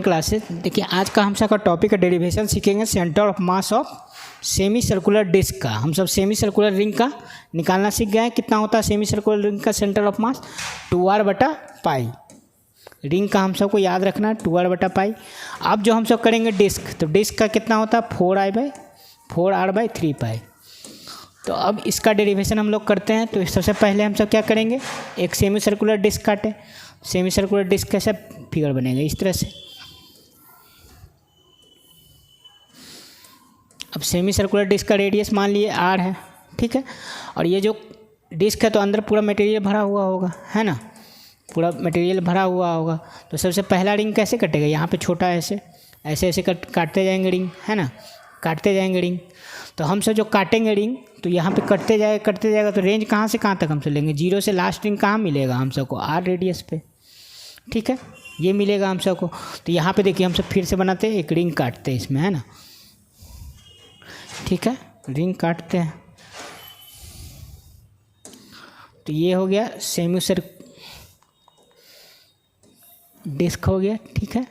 Classes देखिए, आज का हम सब का टॉपिक है डेरिवेशन सीखेंगे centre of mass of semi circular disc का। हम सब सेमी सर्कुलर रिंग का निकालना सीख गए हैं। कितना होता है सेमी सर्कुलर रिंग का सेंटर ऑफ मास? 2r/पाई। रिंग का हम सबको याद रखना है 2r/पाई। अब जो हम सब करेंगे डिस्क, तो डिस्क का कितना होता है 4r/3पाई। तो अब इसका डेरिवेशन हम लोग करते हैं। तो सबसे पहले हम सब क्या करेंगे, एक सेमी सर्कुलर डिस्क काटे। सेमी सर्कुलर डिस्क कैसे फिगर बनेगा, इस तरह से। अब सेमी सर्कुलर डिस्क का रेडियस मान लिए r है, ठीक है। और ये जो डिस्क है तो अंदर पूरा मटेरियल भरा हुआ होगा, है ना, पूरा मटेरियल भरा हुआ होगा। तो सबसे पहला रिंग कैसे कटेगा, यहाँ पे छोटा ऐसे ऐसे ऐसे काटते जाएंगे रिंग, है ना, काटते जाएंगे रिंग। तो हम सब जो काटेंगे रिंग, तो यहाँ पे कटते जाएगा। तो रेंज कहाँ से कहाँ तक हम सब लेंगे, 0 से लास्ट रिंग कहाँ मिलेगा हम सबको, r रेडियस पे, ठीक है, ये मिलेगा हम सबको। तो यहाँ पे देखिए हम सब फिर से बनाते हैं, एक रिंग काटते हैं इसमें, है ना, ठीक है, रिंग काटते हैं। तो ये हो गया सेमी सर्कुलर डिस्क हो गया, ठीक है।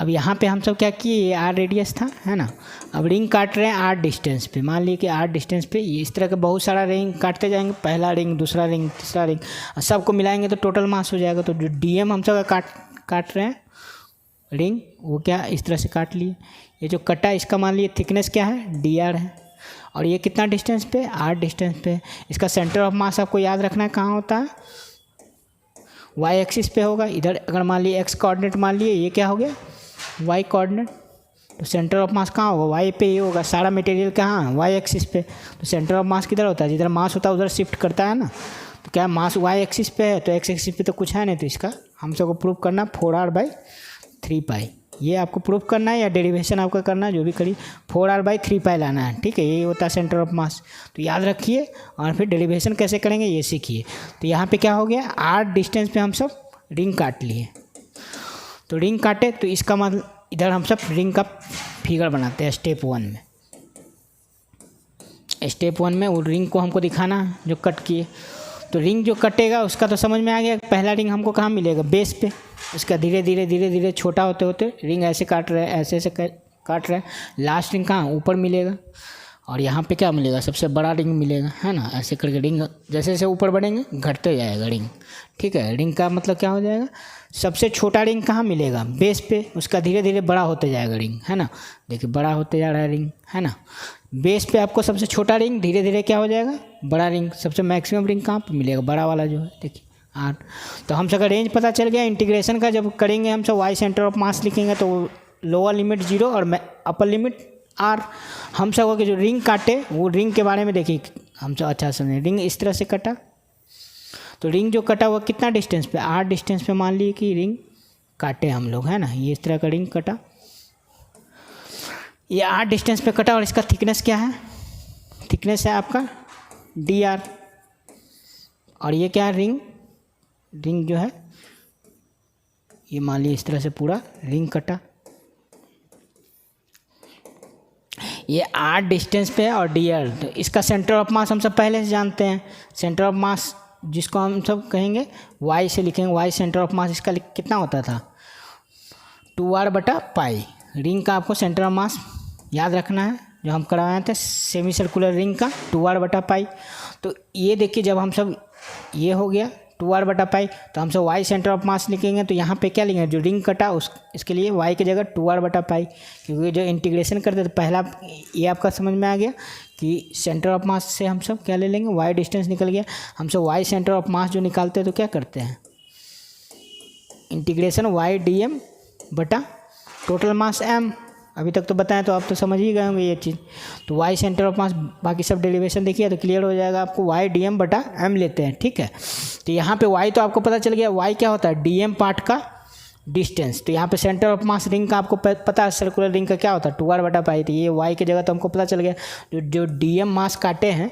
अब यहाँ पे हम सब क्या किए, ये r रेडियस था, है ना। अब रिंग काट रहे हैं r डिस्टेंस पे। मान लीजिए कि r डिस्टेंस पे ये इस तरह के बहुत सारा रिंग काटते जाएंगे, पहला रिंग, दूसरा रिंग, तीसरा रिंग, और सबको मिलाएंगे तो टोटल मास हो जाएगा। तो जो dm हम सब काट रहे हैं रिंग, वो क्या इस तरह से काट लिए। ये जो कटा इसका मान लिए थिकनेस क्या है, dr है। और ये कितना डिस्टेंस पे, r डिस्टेंस पे। इसका सेंटर ऑफ मास आपको याद रखना है कहाँ होता है, y एक्सिस पे होगा। इधर अगर मान लिए x कोऑर्डिनेट मान लिए, ये क्या हो गया y कोऑर्डिनेट। तो सेंटर ऑफ मास कहाँ होगा, y पे ही होगा। सारा मटेरियल कहाँ, y एक्सिस पे। तो सेंटर ऑफ मास किधर होता है, जिधर मास होता है उधर शिफ्ट करता है ना। तो क्या मास y एक्सिस पे है, तो x एक्सिस पे तो कुछ है नहीं। तो इसका हम सबको प्रूव करना 4r/3पाई। ये आपको प्रूव करना है या डेरिवेशन आपका करना है, जो भी करिए, 4r/3पाई लाना है, ठीक है। यही होता है सेंटर ऑफ मास। तो याद रखिए, और फिर डेरिवेशन कैसे करेंगे ये सीखिए। तो यहाँ पे क्या हो गया, r डिस्टेंस पे हम सब रिंग काट लिए। तो रिंग काटे तो इसका मतलब इधर हम सब रिंग का फिगर बनाते हैं स्टेप 1 में। स्टेप 1 में वो रिंग को हमको दिखाना है जो कट किए। तो रिंग जो कटेगा उसका तो समझ में आ गया, पहला रिंग हमको कहाँ मिलेगा, बेस पे। इसका धीरे धीरे छोटा होते होते रिंग ऐसे काट रहे हैं, ऐसे ऐसे काट रहे हैं, लास्ट रिंग कहाँ ऊपर मिलेगा। और यहाँ पे क्या मिलेगा, सबसे बड़ा रिंग मिलेगा, है ना। ऐसे करके रिंग जैसे जैसे ऊपर बढ़ेंगे घटते जाएगा रिंग, ठीक है। रिंग का मतलब क्या हो जाएगा, सबसे छोटा रिंग कहाँ मिलेगा, बेस पे। उसका धीरे धीरे बड़ा होते जाएगा रिंग, है ना। देखिए बड़ा होते जा रहा है रिंग, है ना। बेस पे आपको सबसे छोटा रिंग, धीरे धीरे क्या हो जाएगा बड़ा रिंग। सबसे मैक्सिमम रिंग कहाँ पे मिलेगा, बड़ा वाला जो है, देखिए r। तो हम सबका रेंज पता चल गया। इंटीग्रेशन का जब करेंगे हम सब y सेंटर ऑफ मास लिखेंगे तो लोअर लिमिट 0 और अपर लिमिट r। हम सब के जो रिंग काटे वो रिंग के बारे में देखिए हम सब अच्छा समझे। रिंग इस तरह से कटा, तो रिंग जो कटा हुआ कितना डिस्टेंस पे, r डिस्टेंस पे मान लिए कि रिंग काटे हम लोग, है ना। ये इस तरह का रिंग कटा, ये r डिस्टेंस पे कटा। और इसका थिकनेस क्या है, थिकनेस है आपका dr। और ये क्या है, रिंग जो है ये मान लीजिए इस तरह से पूरा रिंग कटा। ये r डिस्टेंस पे है और dr। तो इसका सेंटर ऑफ मास हम सब पहले से जानते हैं। सेंटर ऑफ मास जिसको हम सब कहेंगे y से लिखेंगे, y सेंटर ऑफ मास इसका कितना होता था 2r/पाई। रिंग का आपको सेंटर ऑफ मास याद रखना है, जो हम करवाए थे सेमी सर्कुलर रिंग का 2r/पाई। तो ये देखिए जब हम सब ये हो गया 2r/पाई, तो हम सब y सेंटर ऑफ मास लिखेंगे। तो यहाँ पे क्या लिखेंगे, जो रिंग कटा इसके लिए y की जगह 2r/पाई। क्योंकि जो इंटीग्रेशन करते तो पहला ये आपका समझ में आ गया कि सेंटर ऑफ मास से हम सब क्या ले लेंगे, y डिस्टेंस निकल गया। हम सब y सेंटर ऑफ मास जो निकालते हैं तो क्या करते हैं, इंटीग्रेशन y dm बटा टोटल मास m। अभी तक तो बताएं तो आप तो समझ ही गए होंगे ये चीज़। तो y सेंटर ऑफ मास, बाकी सब डेरिवेशन देखिए तो क्लियर हो जाएगा आपको। y dm बटा m लेते हैं, ठीक है। तो यहाँ पे y तो आपको पता चल गया, y क्या होता है dm पार्ट का डिस्टेंस। तो यहाँ पे सेंटर ऑफ मास रिंग का आपको पता है, सर्कुलर रिंग का क्या होता है 2r/पाई। तो ये y की जगह तो हमको पता चल गया। जो dm मास काटे हैं,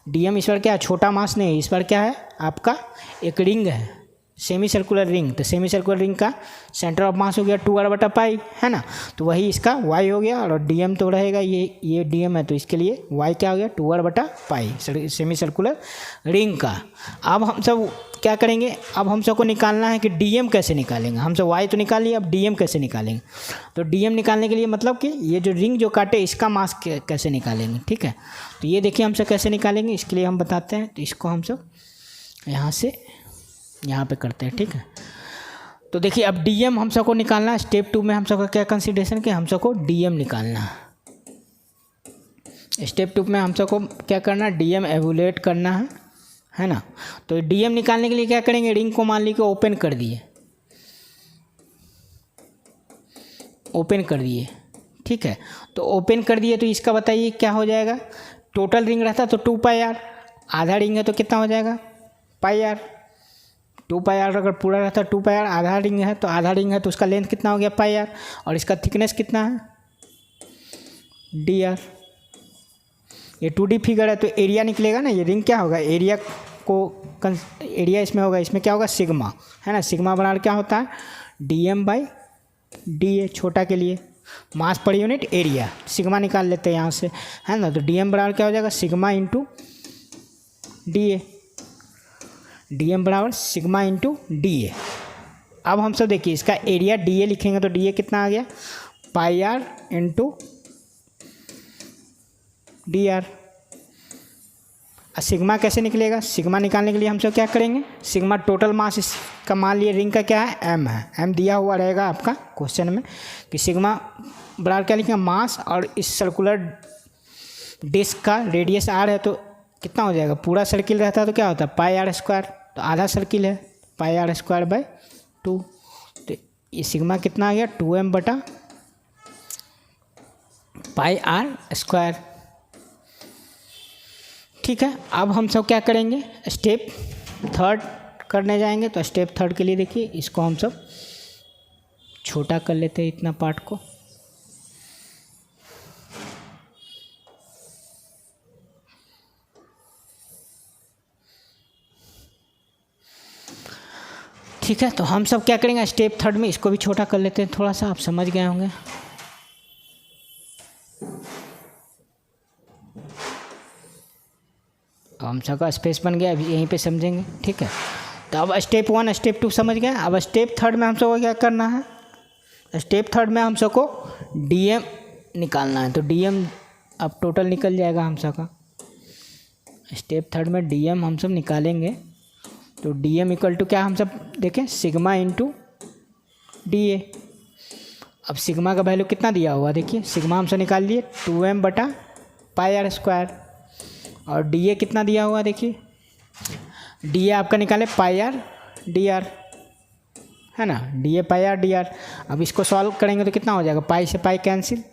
dm इस बार क्या है, छोटा मास नहीं, इस बार क्या है आपका एक रिंग है, सेमी सर्कुलर रिंग, तो सेमी सर्कुलर रिंग का सेंटर ऑफ मास हो गया 2r/पाई, है ना। तो वही इसका y हो गया, और डीएम तो रहेगा, ये डीएम है, तो इसके लिए y क्या हो गया 2r/पाई सेमी सर्कुलर रिंग का। अब हम सब क्या करेंगे, अब हम सबको निकालना है कि डीएम कैसे निकालेंगे। हम सब y तो निकाल लिए, अब डीएम कैसे निकालेंगे। तो डीएम निकालने के लिए मतलब कि ये जो रिंग जो काटे इसका मास कैसे निकालेंगे, ठीक है। तो ये देखिए हम सब कैसे निकालेंगे, इसके लिए हम बताते हैं। तो इसको हम सब यहाँ से यहाँ पे करते हैं, ठीक है। तो देखिए अब डीएम हम सबको निकालना है। स्टेप 2 में हम सबका क्या कंसीडरेशन कि हम सबको डीएम निकालना है। स्टेप 2 में हम सबको क्या करना है, डीएम एवुलेट करना है ना। तो डीएम निकालने के लिए क्या करेंगे, रिंग को मान लीजिए ओपन कर दिए, ओपन कर दिए, ठीक है। तो ओपन कर दिए तो इसका बताइए क्या हो जाएगा। टोटल रिंग रहता तो 2πr, आधा रिंग है तो कितना हो जाएगा πr। 2πr अगर पूरा रहता 2πr, आधा रिंग है तो आधा रिंग है तो उसका लेंथ कितना हो गया πr, और इसका थिकनेस कितना है dr। ये 2D फिगर है तो एरिया निकलेगा ना, ये रिंग क्या होगा, एरिया को एरिया इसमें होगा, इसमें क्या होगा सिग्मा, है ना। सिग्मा बराबर क्या होता है dm/da, छोटा के लिए मास पर यूनिट एरिया, सिग्मा निकाल लेते हैं यहाँ से, है ना। तो dm बराबर क्या हो जाएगा सिग्मा इंटू da, dm बराबर सिग्मा इंटू da। अब हम सब देखिए इसका एरिया da लिखेंगे तो da कितना आ गया πr इंटू dr। सिग्मा कैसे निकलेगा, सिग्मा निकालने के लिए हम सब क्या करेंगे, सिग्मा टोटल मास इसका मान लिए रिंग का क्या है m है, m दिया हुआ रहेगा आपका क्वेश्चन में कि सिग्मा बराबर क्या लिखेंगे मास, और इस सर्कुलर डिस्क का रेडियस r है तो कितना हो जाएगा, पूरा सर्किल रहता है तो क्या होता है πr², तो आधा सर्किल है πr²/2। तो ये सिग्मा कितना आ गया 2m/πr², ठीक है। अब हम सब क्या करेंगे, स्टेप 3 करने जाएंगे। तो स्टेप 3 के लिए देखिए इसको हम सब छोटा कर लेते हैं इतना पार्ट को। ठीक है, तो हम सब क्या करेंगे स्टेप 3 में इसको भी छोटा कर लेते हैं थोड़ा सा, आप समझ गए होंगे। हम सबका स्पेस बन गया, अभी यहीं पे समझेंगे, ठीक है। तो अब स्टेप 1 स्टेप 2 समझ गए। अब स्टेप 3 में हम सबको क्या करना है, स्टेप 3 में हम सबको डीएम निकालना है। तो डीएम अब टोटल निकल जाएगा हम सबका। स्टेप 3 में डीएम हम सब निकालेंगे तो डीएम इक्वल टू क्या हम सब देखें सिग्मा इंटू डी। अब सिग्मा का वैल्यू कितना दिया हुआ देखिए, सिग्मा हम सब निकाल लिए 2m/πr², और डी ए कितना दिया हुआ देखिए, डी ए आपका निकाले πr dr, है ना, डी ए πr dr। अब इसको सॉल्व करेंगे तो कितना हो जाएगा, पाई से पाई कैंसिल।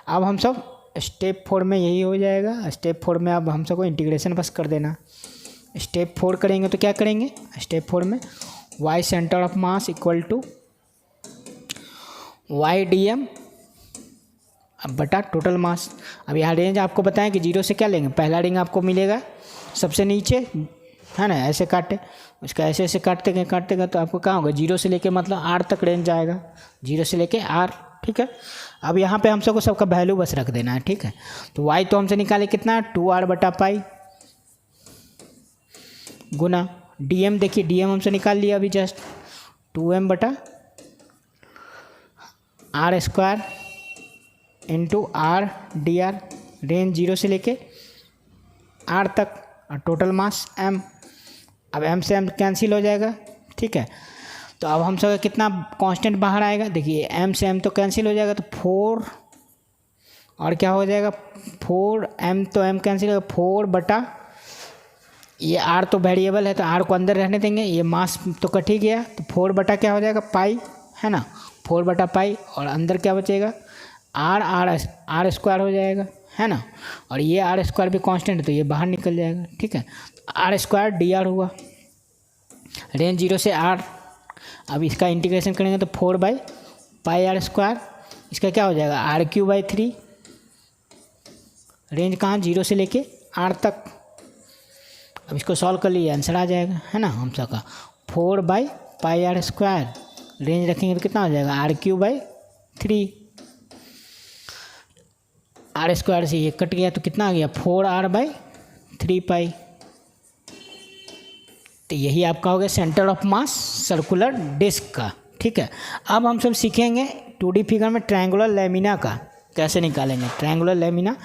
अब हम सब स्टेप 4 में यही हो जाएगा। स्टेप 4 में अब हम सबको इंटीग्रेशन बस कर देना। स्टेप 4 करेंगे तो क्या करेंगे, स्टेप 4 में y centre of mass equal to y dm अब बटा टोटल मास। अब यहाँ रेंज आपको बताएं कि 0 से क्या लेंगे, पहला रिंग आपको मिलेगा सबसे नीचे, है ना, ऐसे काटे, उसका ऐसे ऐसे काटते गए तो आपको कहाँ होगा 0 से लेके मतलब r तक रेंज आएगा, 0 से लेके r, ठीक है। अब यहाँ पे हम सबको सबका वैल्यू बस रख देना है, ठीक है। तो y तो हमसे निकाले कितना 2r/पाई गुना dm, देखिए dm हमसे निकाल लिया अभी just 2m/r² into r dr, range 0 से लेके r तक, और टोटल मास m। अब m से m कैंसिल हो जाएगा, ठीक है। तो अब हम सब कितना कांस्टेंट बाहर आएगा देखिए, m से m तो कैंसिल हो जाएगा तो 4, और क्या हो जाएगा 4m, तो m कैंसिल होगा 4 ये r तो वेरिएबल है तो r को अंदर रहने देंगे, ये मास तो कट ही गया तो 4 क्या हो जाएगा पाई, है ना, 4/पाई, और अंदर क्या बचेगा r² हो जाएगा, है ना, और ये r² भी कांस्टेंट है तो ये बाहर निकल जाएगा, ठीक है। r² dr हुआ, रेंज 0 से r। अब इसका इंटीग्रेशन करेंगे तो 4/πr², इसका क्या हो जाएगा r³ 3, रेंज कहाँ 0 से लेके r तक। अब इसको सॉल्व कर लिए आंसर आ जाएगा, है ना, हम सबका 4/πr²। Pi are square, range रखेंगे तो कितना हो जाएगा r³/3। आर स्क्वायर से ये कट गया तो कितना आ गया 4r/3 पाई। तो यही आपका हो गया centre of mass circular disc का। ठीक है, अब हम सब सीखेंगे 2D फिगर में ट्रायंगुलर लेमिना का कैसे निकालेंगे, ट्रायंगुलर लेमिना।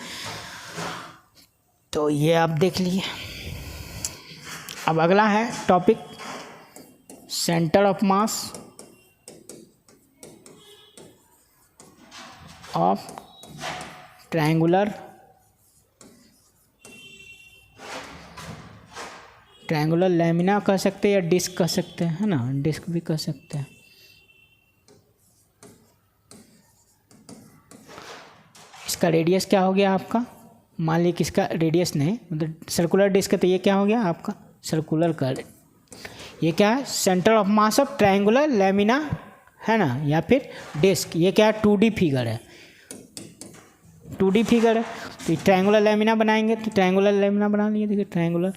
तो ये आप देख लिए। अब अगला है topic centre of mass of triangular lamina कह सकते हैं या डिस्क कह सकते हैं, है ना, डिस्क भी कह सकते हैं। इसका रेडियस क्या हो गया आपका, मान लीजिए कि इसका रेडियस नहीं, मतलब सर्कुलर डिस्क है तो ये क्या हो गया आपका सर्कुलर का, ये क्या है centre of mass of triangular lamina, है ना, या फिर डिस्क। ये क्या है 2D फिगर है, 2D फिगर है। तो ट्रायंगुलर लेमिना बनाएंगे, तो ट्रायंगुलर लेमिना बना लिए, देखिए ट्रायंगुलर।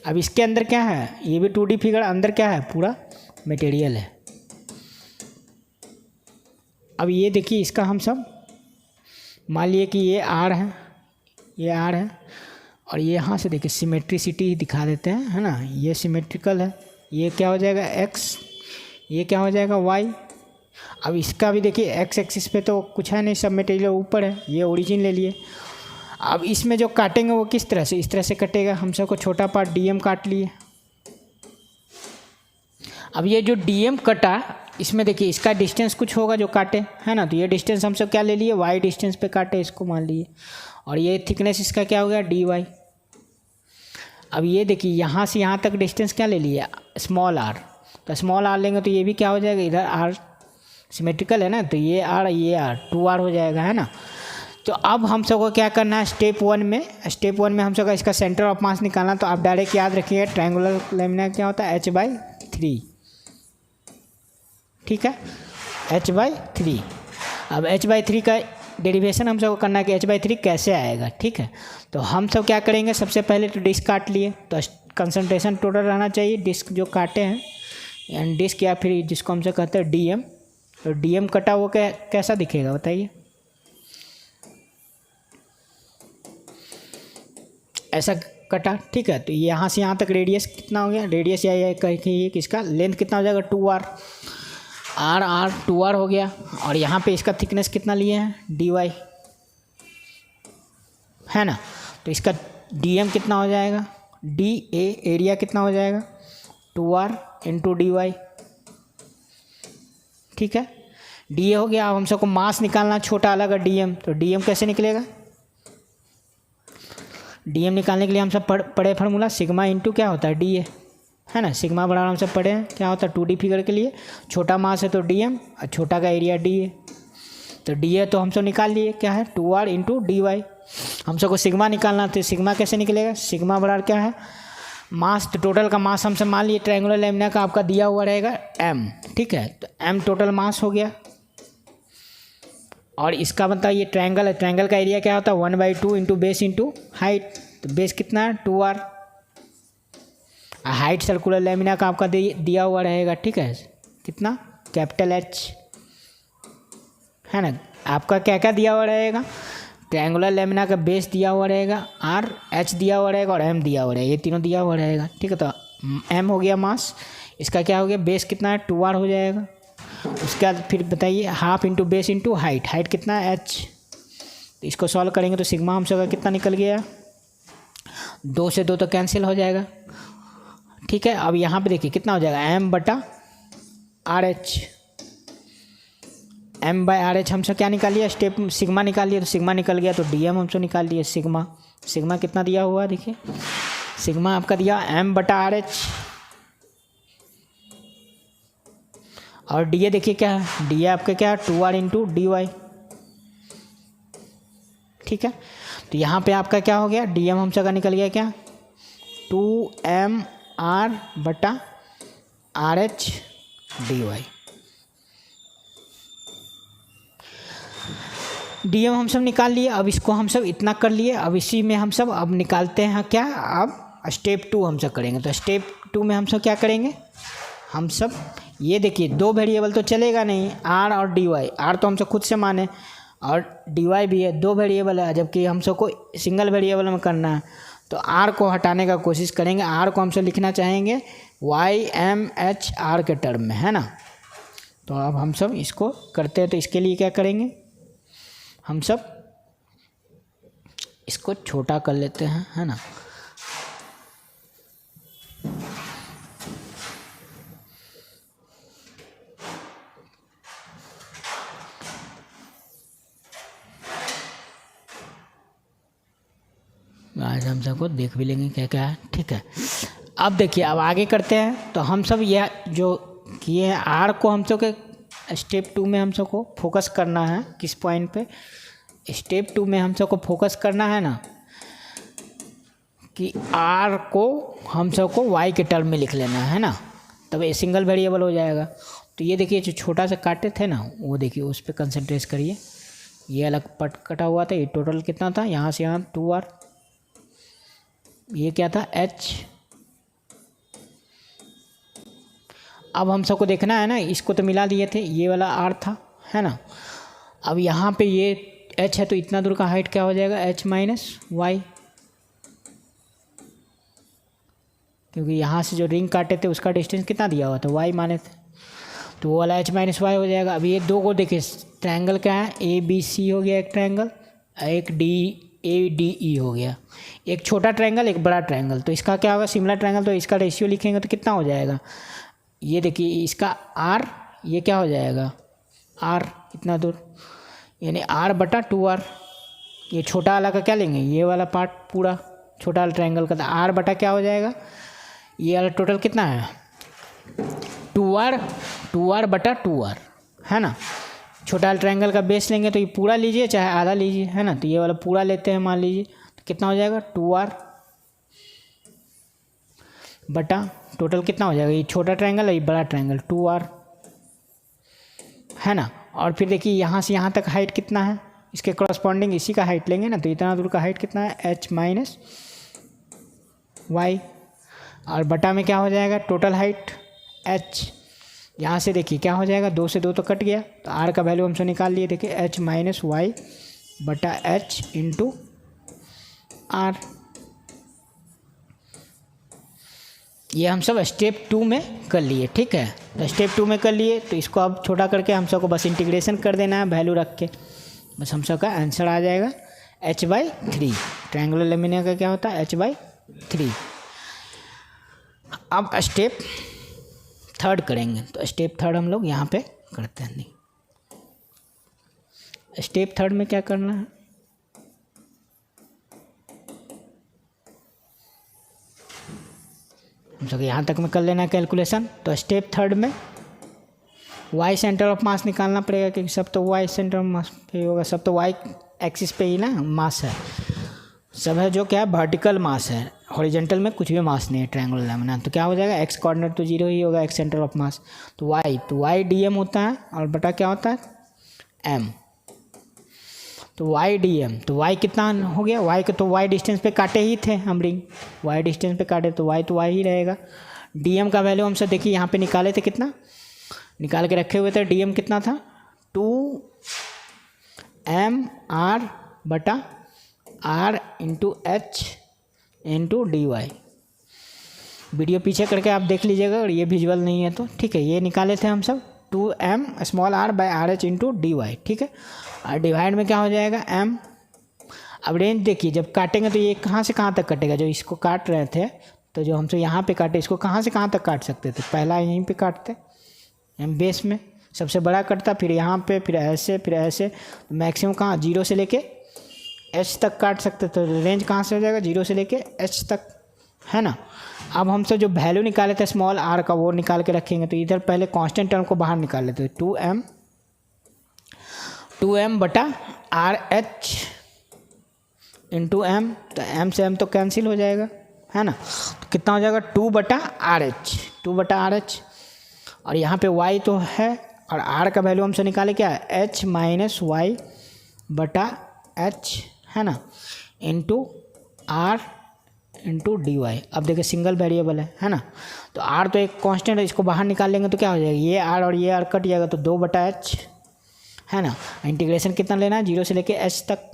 अब इसके अंदर क्या है, ये भी 2D फिगर, अंदर क्या है पूरा मटेरियल है। अब ये देखिए इसका हम सब मान लिए कि ये आर है, ये आर है, और ये यहाँ से देखिए सिमेट्रिसिटी दिखा देते हैं, है ना, ये सिमेट्रिकल है। ये क्या हो जाएगा एक्स, ये क्या हो जाएगा वाई। अब इसका भी देखिए एक्स एक्सिस पे तो कुछ है नहीं, सब मटेरियल ऊपर है, ये ओरिजिन ले लिए। अब इसमें जो काटेंगे वो किस तरह से, इस तरह से कटेगा। हम सबको छोटा पार्ट डीएम काट लिए। अब ये जो डीएम कटा, इसमें देखिए इसका डिस्टेंस कुछ होगा जो काटे, है ना, तो ये डिस्टेंस हम सब क्या ले लिए वाई डिस्टेंस पे काटे, इसको मान लिए। और ये थिकनेस इसका क्या हो गया dy। अब ये देखिए यहाँ से यहाँ तक डिस्टेंस क्या ले लिया स्मॉल r, तो स्मॉल r लेंगे तो ये भी क्या हो जाएगा, इधर r सिमेट्रिकल है ना, तो ये r ये r 2r हो जाएगा, है ना। तो अब हम सबको क्या करना है स्टेप वन में हम सबका इसका सेंटर ऑफ मास निकालना। तो आप डायरेक्ट याद रखिए ट्रायंगुलर लेमिना क्या होता है h/3, ठीक है, h/3। अब h/3 का डेरिवेशन हम सबको करना है कि h/3 कैसे आएगा, ठीक है। तो हम सब क्या करेंगे, सबसे पहले तो डिस्क काट लिए, तो कंसंट्रेशन टोटल रहना चाहिए डिस्क जो काटे हैं, यानी डिस्क या फिर जिसको हम सब कहते हैं डीएम। तो डीएम कटा वो कैसा दिखेगा बताइए, ऐसा कटा, ठीक है। तो यहाँ से यहाँ तक रेडियस कितना हो गया, रेडियस या कहिए कि इसका लेंथ कितना हो जाएगा 2r, r 2r हो गया। और यहाँ पे इसका थिकनेस कितना लिए हैं dy, है ना। तो इसका dm कितना हो जाएगा, dA एरिया कितना हो जाएगा 2r × dy, ठीक है। dA हो गया। अब हम सबको मास निकालना छोटा अलग है dm, तो dm कैसे निकलेगा, dm निकालने के लिए हम सब पढ़े फार्मूला सिग्मा इंटू क्या होता है dA, है ना। सिग्मा बड़ा हम सब पढ़े हैं क्या होता है 2D फिगर के लिए, छोटा मास है तो dm और छोटा का एरिया dA। तो dA तो हम सब निकाल लिए क्या है 2r × dy। हम सबको सिग्मा निकालना, तो सिग्मा कैसे निकलेगा, सिग्मा बराबर क्या है मास, तो टोटल का मास हम सब मान लिए ट्रायंगुलर लेमिना का आपका दिया हुआ रहेगा m, ठीक है। तो m टोटल मास हो गया। और इसका मतलब ये ट्रायंगल है, ट्रायंगल का एरिया क्या होता है 1/2 × बेस × हाइट। तो बेस कितना है 2r, हाइट सर्कुलर लेमिना का आपका दिया हुआ रहेगा, ठीक है, कितना कैपिटल H, है ना। आपका क्या क्या दिया हुआ रहेगा, ट्रायंगुलर लेमिना का बेस दिया हुआ रहेगा, r h दिया हुआ रहेगा और m दिया हुआ रहेगा, ये तीनों दिया हुआ रहेगा, ठीक है। तो m हो गया मास, इसका क्या हो गया बेस कितना है 2r हो जाएगा। उसके बाद फिर बताइए half into base into height, height कितना है h। तो इसको सॉल्व करेंगे तो सिग्मा हम सबका कितना निकल गया 2 से 2 तो कैंसिल हो जाएगा, ठीक है। अब यहाँ पे देखिए कितना हो जाएगा m/RH, m/RH हम सब क्या निकाल लिया स्टेप सिग्मा निकाल लिया, तो सिग्मा निकल गया। तो dm हम सब निकाल लिए सिग्मा कितना दिया हुआ देखिए, सिग्मा आपका दिया m/RH। और dA देखिए क्या है, dA आपका क्या है 2r × dy, ठीक है। तो यहाँ पे आपका क्या हो गया dm हम सबका निकल गया क्या 2mr/RH dy। dm हम सब निकाल लिए। अब इसको हम सब इतना कर लिए। अब इसी में हम सब अब निकालते हैं क्या, अब स्टेप 2 हम सब करेंगे। तो स्टेप 2 में हम सब क्या करेंगे, हम सब ये देखिए दो वेरिएबल तो चलेगा नहीं, आर और डी वाई। आर तो हम सब खुद से माने और डी वाई भी है, दो वेरिएबल है, जबकि हम सबको सिंगल वेरिएबल में करना है। तो आर को हटाने का कोशिश करेंगे। आर को हम सब लिखना चाहेंगे वाई एम एच आर के टर्म में, है ना। तो अब हम सब इसको करते हैं। तो इसके लिए क्या करेंगे, हम सब इसको छोटा कर लेते हैं, है ना। आज हम सबको देख भी लेंगे क्या क्या है, ठीक है। अब देखिए, अब आगे करते हैं। तो हम सब यह जो किए हैं, आर को हम सब के स्टेप 2 में हम सब को फोकस करना है। किस पॉइंट पे, स्टेप 2 में हम सब को फोकस करना है ना, कि आर को हम सब को वाई के टर्म में लिख लेना है ना, तब ये सिंगल वेरिएबल हो जाएगा। तो ये देखिए जो छोटा सा काटे थे ना, वो देखिए उस पर कंसंट्रेट करिए। ये अलग पट कटा हुआ था, ये टोटल कितना था, यहाँ से यहाँ 2r, ये क्या था h। अब हम सबको देखना है ना, इसको तो मिला दिए थे, ये वाला r था, है ना। अब यहाँ पे ये h है, तो इतना दूर का हाइट क्या हो जाएगा, h माइनस वाई, क्योंकि यहाँ से जो रिंग काटे थे उसका डिस्टेंस कितना दिया हुआ था, y माने थे, तो वो वाला h माइनस वाई हो जाएगा। अब ये दो को देखिए, ट्रायंगल क्या है, ए बी सी हो गया एक ट्रायंगल, एक डी ए डी ई हो गया, एक छोटा ट्रायंगल एक बड़ा ट्रायंगल। तो इसका क्या होगा, सिमिलर ट्रायंगल, तो इसका रेशियो लिखेंगे तो कितना हो जाएगा, ये देखिए इसका r, ये क्या हो जाएगा r इतना दूर, यानी r बटा 2r। ये छोटा वाला का क्या लेंगे, ये वाला पार्ट पूरा छोटा वाला ट्रायंगल का, तो r बटा क्या हो जाएगा, ये वाला टोटल कितना है 2r बटा 2r, है ना। छोटा वाला ट्रायंगल का बेस लेंगे तो ये पूरा लीजिए चाहे आधा लीजिए, है ना। तो ये वाला पूरा लेते हैं मान लीजिए, तो कितना हो जाएगा 2r बटा टोटल कितना हो जाएगा, ये छोटा ट्रायंगल और ये बड़ा ट्रायंगल 2r, है ना। और फिर देखिए यहाँ से यहाँ तक हाइट कितना है, इसके करस्पॉन्डिंग इसी का हाइट लेंगे ना, तो इतना दूर का हाइट कितना है h माइनस वाई, और बटा में क्या हो जाएगा टोटल हाइट h। यहाँ से देखिए क्या हो जाएगा, 2 से 2 तो कट गया, तो r का वैल्यू हमसे निकाल लिए, देखिए h माइनस वाई बटा h इंटू r। ये हम सब स्टेप 2 में कर लिए, ठीक है। तो स्टेप 2 में कर लिए, तो इसको अब छोटा करके हम सबको बस इंटीग्रेशन कर देना है वैल्यू रख के, बस हम सब का आंसर आ जाएगा h/3। ट्रायंगुलर लेमिनिया का क्या होता है h/3। अब स्टेप 3 करेंगे। तो स्टेप 3 हम लोग यहाँ पे करते हैं। नहीं, स्टेप 3 में क्या करना है, हम सब यहाँ तक में कर लेना कैलकुलेशन। तो स्टेप 3 में वाई सेंटर ऑफ मास निकालना पड़ेगा, क्योंकि सब तो वाई सेंटर ऑफ मास पे ही होगा, सब तो वाई एक्सिस पे ही ना मास है, सब है जो क्या है वर्टिकल मास है, हॉरिजॉन्टल में कुछ भी मास नहीं है ट्रायंगुलर लेमिना। तो क्या हो जाएगा, एक्स कोऑर्डिनेट तो 0 ही होगा, एक्स सेंटर ऑफ मास, तो वाई डी एम होता है, और बटा क्या होता है एम, तो वाई डी एम। तो वाई कितना हो गया, वाई को तो वाई डिस्टेंस पे काटे ही थे हम रिंग, वाई डिस्टेंस पे काटे तो वाई तो वाई ही रहेगा। डी एम का वैल्यू हम सब देखिए यहाँ पे निकाले थे, कितना निकाल के रखे हुए थे, डी एम कितना था 2mr बटा r into H into D Y. Video पीछे करके आप देख लीजिएगा, और ये विजुअल नहीं है तो ठीक है। ये निकाले थे हम सब 2m small r by R H into D Y, ठीक है। और डिवाइड में क्या हो जाएगा m। अब रेंज देखिए, जब काटेंगे तो ये कहाँ से कहाँ तक कटेगा, जो इसको काट रहे थे, तो जो हमसे यहाँ पे काटे, इसको कहाँ से कहाँ तक काट सकते थे, पहला यहीं पे काटते, हम बेस में सबसे बड़ा कटता, फिर यहाँ पे, फिर ऐसे, फिर ऐसे, तो मैक्सिमम कहाँ 0 से लेके h तक काट सकते। तो रेंज कहाँ से हो जाएगा 0 से लेके h तक, है ना। अब हम सब जो वैल्यू निकाले थे स्मॉल r का, वो निकाल के रखेंगे। तो इधर पहले कांस्टेंट टर्म को बाहर निकाल लेते हैं, 2m बटा आर एच इंटू एम, तो m से m तो कैंसिल हो जाएगा, है ना। तो कितना हो जाएगा 2 बटा आर एच, और यहाँ पे y तो है, और r का वैल्यू हमसे निकाले क्या है h माइनस वाई बटा h, है ना, into r into D Y. अब देखिए सिंगल वेरिएबल है ना, तो आर तो एक कांस्टेंट है, इसको बाहर निकाल लेंगे तो क्या हो जाएगा, ये आर और ये आर कट जाएगा तो 2/h है ना। इंटीग्रेशन कितना लेना है, 0 से लेके h तक,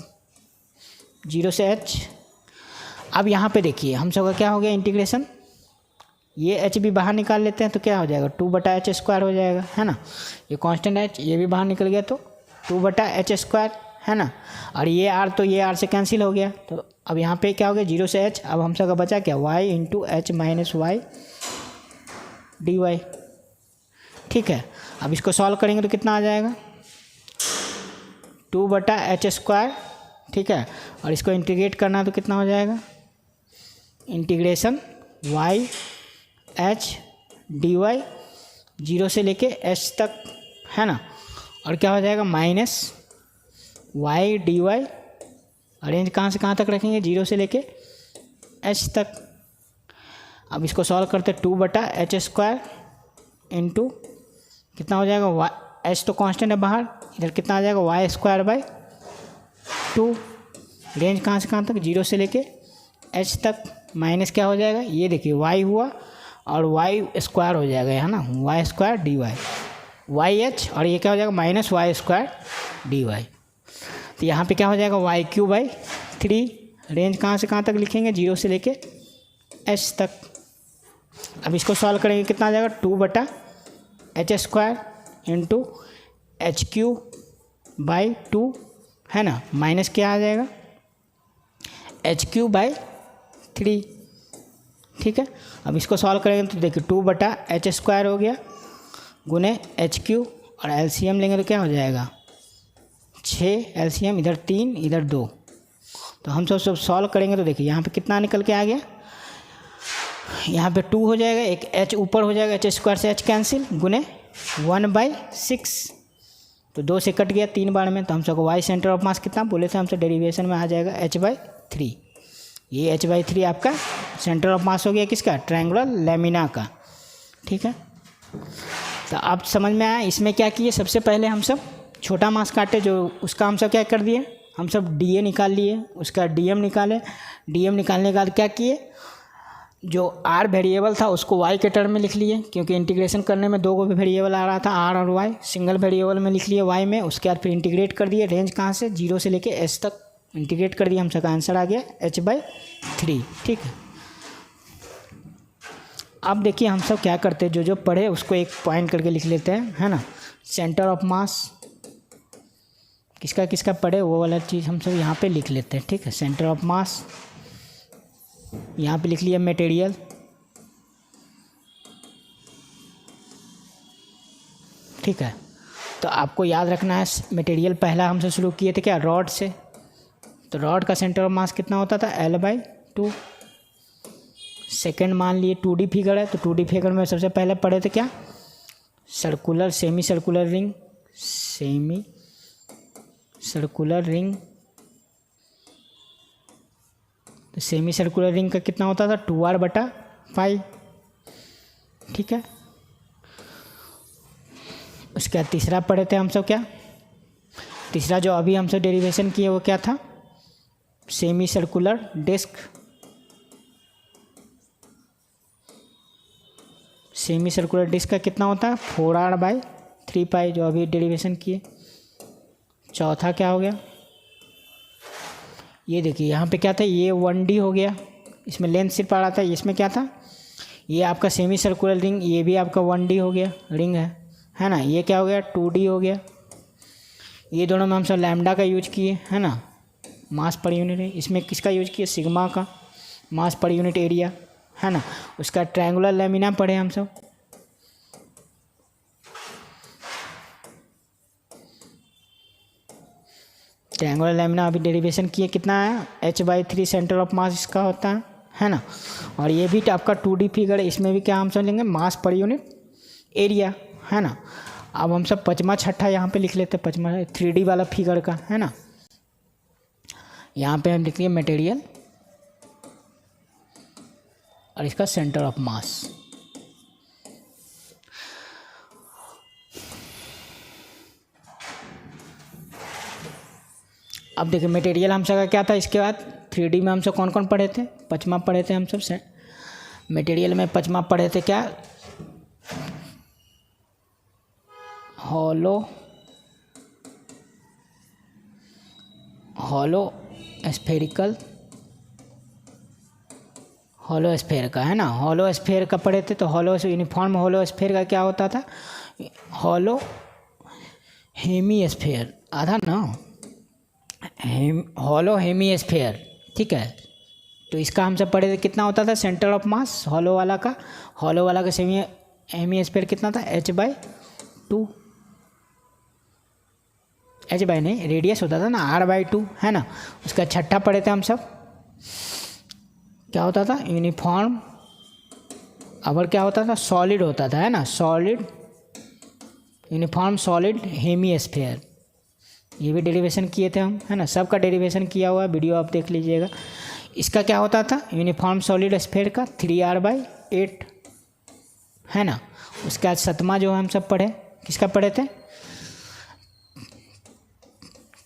0 से h। अब यहाँ पे देखिए हम सबका क्या हो गया इंटीग्रेशन, ये h भी बाहर निकाल लेते हैं तो क्या हो जाएगा 2/h² हो जाएगा है ना। ये कांस्टेंट h ये भी बाहर निकल गया तो 2/h² है ना। और ये आर तो ये आर से कैंसिल हो गया, तो अब यहाँ पे क्या हो गया 0 से h। अब हम सबका बचा क्या, y into h minus Y D Y. ठीक है, अब इसको सॉल्व करेंगे तो कितना आ जाएगा 2/h²। ठीक है, और इसको इंटीग्रेट करना है तो कितना हो जाएगा इंटीग्रेशन y h dy 0 से लेके h तक है ना। और क्या हो जाएगा माइनस y dy, अरेंज कहाँ से कहाँ तक रखेंगे 0 से लेके h तक। अब इसको सॉल्व करते 2/h² इंटू कितना हो जाएगा h तो कांस्टेंट है बाहर, इधर कितना आ जाएगा y²/2। रेंज कहाँ से कहाँ तक 0 से लेके h तक, माइनस क्या हो जाएगा ये देखिए y हुआ और y² हो जाएगा है ना, y² dy YH, और ये क्या हो जाएगा माइनस y² dy। तो यहाँ पे क्या हो जाएगा y³ 3। रेंज कहाँ से कहाँ तक लिखेंगे 0 से लेके h तक। अब इसको सॉल्व करेंगे कितना आ जाएगा 2/h² इंटू h³/2 है ना, माइनस क्या आ जाएगा h³/3। ठीक है, अब इसको सॉल्व करेंगे तो देखिए 2/h² हो गया गुने h³ और एलसीएम लेंगे तो क्या हो जाएगा 6, एलसीएम इधर 3 इधर 2। तो हम सब सॉल्व करेंगे तो देखिए यहाँ पे कितना निकल के आ गया, यहाँ पे 2 हो जाएगा, एक h ऊपर हो जाएगा, h² से h कैंसिल गुने 1/6। तो 2 से कट गया 3 बार में, तो हम सबको y सेंटर ऑफ मास कितना बोले थे हमसे डेरिवेशन में आ जाएगा h/3। ये h/3 आपका सेंटर ऑफ मास हो गया किसका, ट्रायंगुलर लैमिना का। ठीक है, तो आप समझ में आया इसमें क्या किए, सबसे पहले हम सब छोटा मास काटे, जो उसका हम सब क्या कर दिए, हम सब डी ए निकाल लिए, उसका डी एम निकाले। डी एम निकालने के बाद क्या किए, जो आर वेरिएबल था उसको वाई के टर्म में लिख लिए, क्योंकि इंटीग्रेशन करने में 2 वेरिएबल आ रहा था आर और वाई, सिंगल वेरिएबल में लिख लिए वाई में। उसके बाद फिर इंटीग्रेट कर दिए, रेंज कहाँ से 0 से लेके एस तक इंटीग्रेट कर दिया, हम सबका आंसर आ गया h/3। ठीक है, अब देखिए हम सब क्या करते हैं, जो पढ़े उसको एक पॉइंट करके लिख लेते हैं है ना। सेंटर ऑफ मास किसका किसका पढ़े वो वाला चीज़ हम सब यहाँ पे लिख लेते हैं। ठीक है, सेंटर ऑफ मास यहाँ पे लिख लिया मटेरियल, ठीक है। तो आपको याद रखना है मटेरियल पहला हमसे शुरू किए थे क्या, रॉड से। तो रॉड का सेंटर ऑफ मास कितना होता था L/2। सेकंड मान लिए 2D फिगर है, तो 2D फिगर में सबसे पहले पढ़े थे क्या, circular semi circular ring, semi circular ring. तो सेमी सर्कुलर रिंग का कितना होता था 2r/5। ठीक है, उसके बाद तीसरा पढ़े थे हम सब क्या, तीसरा जो अभी हम सब डेरिवेशन किए वो क्या था, semi circular disc. Semi circular disc का कितना होता है 4r/3π, जो अभी डेरिवेशन किए। चौथा क्या हो गया, ये देखिए यहाँ पे क्या था, ये 1D हो गया, इसमें लेंथ सिर्फ आ रहा था, इसमें क्या था, ये आपका सेमी सर्कुलर रिंग, ये भी आपका 1D हो गया रिंग है ना। ये क्या हो गया 2D हो गया। ये दोनों में हम सब लैम्डा का यूज किए है ना, मास पर यूनिट है। इसमें किसका यूज किया, सिग्मा का, मास पर यूनिट एरिया है ना। उसका ट्रायंगुलर लैमिना पढ़े हम सब। ट्रायंगुलर लैमिना अभी डेरिवेशन किए, कितना है h/3 सेंटर ऑफ मास इसका होता है ना। और ये भी आपका 2D फिगर है, इसमें भी क्या हम सब लेंगे मास पर यूनिट एरिया है ना। अब हम सब पचमा छठा यहाँ पे लिख लेते हैं, पचमा 3D वाला फिगर का है ना। यहाँ पे हम लिख लिए मटेरियल और इसका सेंटर ऑफ मास। अब देखिए मटेरियल हम सबका क्या था, इसके बाद 3D में हम सब कौन कौन पढ़े थे, 5वां पढ़े थे हम सब से मटेरियल में 5वां पढ़े थे क्या, हॉलो स्फेरिकल, हॉलो स्फेयर का है ना, हॉलो स्फेयर का पढ़े थे। तो हॉलो यूनिफॉर्म हॉलो स्फेयर का क्या होता था, हॉलो हेमी स्फेयर आधा ना, हॉलो हेमी स्फेयर, ठीक है। तो इसका हम सब पढ़े थे कितना होता था सेंटर ऑफ मास हॉलो वाला का सेमी हेमी स्फेयर कितना था h/2, h बाई नहीं रेडियस होता था ना r/2 है ना। उसका छठा पढ़े थे हम सब क्या होता था यूनिफॉर्म, अवर क्या होता था सॉलिड होता था है ना, solid uniform solid hemisphere, ये भी डेरिवेशन किए थे हम है ना, सबका डेरिवेशन किया हुआ वीडियो आप देख लीजिएगा। इसका क्या होता था यूनिफॉर्म सॉलिड स्फेयर का 3r/8 है ना। उसके बाद 7वां जो हम सब पढ़े किसका पढ़े थे,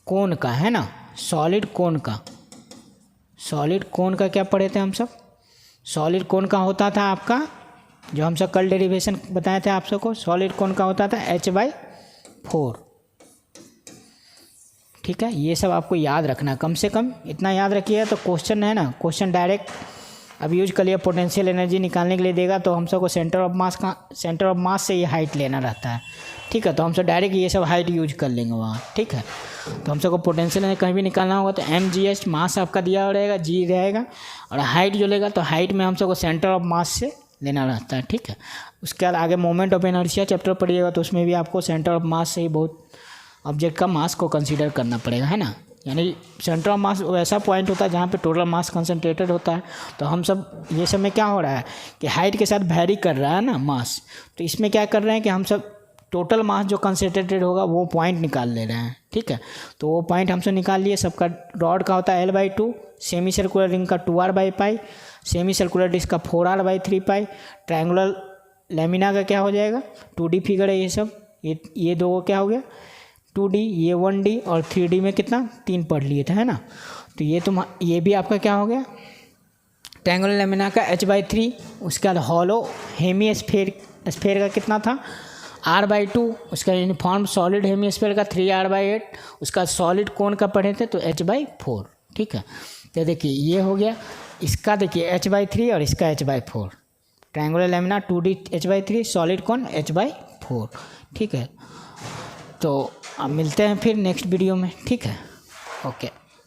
कोन का है ना, सॉलिड कोन का क्या पढ़े थे हम सब, सॉलिड कोन का होता था आपका जो हम सब कल डेरिवेशन बताए थे आप सबको, सॉलिड कोन का होता था h/4, ठीक है। ये सब आपको याद रखना, कम से कम इतना याद रखिएगा तो क्वेश्चन है ना, क्वेश्चन डायरेक्ट अब यूज कर लिया पोटेंशियल एनर्जी निकालने के लिए देगा तो हम सबको सेंटर ऑफ मास से ये हाइट लेना रहता है, ठीक है। तो हम सब डायरेक्ट ये सब हाइट यूज कर लेंगे वहाँ, ठीक है। तो हम सबको पोटेंशियल एनर्जी कहीं भी निकालना होगा तो mgh मास आपका दिया रहेगा, g रहेगा, और हाइट जो लेगा तो हाइट में हम सबको सेंटर ऑफ मास से लेना रहता है, ठीक है। उसके बाद आगे मोमेंट ऑफ इनर्शिया चैप्टर पढ़िएगा तो उसमें भी आपको सेंटर ऑफ मास से ही बहुत ऑब्जेक्ट का मास को कंसीडर करना पड़ेगा है ना। यानी सेंटर ऑफ मास वैसा पॉइंट होता है जहाँ पे टोटल मास कंसंट्रेटेड होता है। तो हम सब ये सब में क्या हो रहा है कि हाइट के साथ वैरी कर रहा है ना मास, तो इसमें क्या कर रहे हैं कि हम सब टोटल मास जो कंसंट्रेटेड होगा वो पॉइंट निकाल ले रहे हैं, ठीक है। तो वो पॉइंट हमसे निकाल लिए। सबका रॉड का होता है L/2, सेमी सर्कुलर रिंग का 2r/π, सेमी सर्कुलर डिस्क का 4r/3π, ट्रायंगुलर लेमिना का क्या हो जाएगा 2D फिगर है ये सब, ये दो क्या हो गया 2D, ये 1D और 3D में कितना 3 पढ़ लिए थे है ना। तो ये भी आपका क्या हो गया ट्रायंगुलर लेमिना का h/3। उसके बाद हॉलो हेमी स्फेयर का कितना था r/2, उसका यूनिफॉर्म सॉलिड हेमी स्फेयर का 3r/8, उसका सॉलिड कोन का पढ़े थे तो h/4, ठीक है। तो देखिए ये हो गया, इसका देखिए h/3 और इसका h/4, triangular lamina 2D h/3, solid कोन h/4, ठीक है। तो अब मिलते हैं फिर नेक्स्ट वीडियो में, ठीक है, ओके।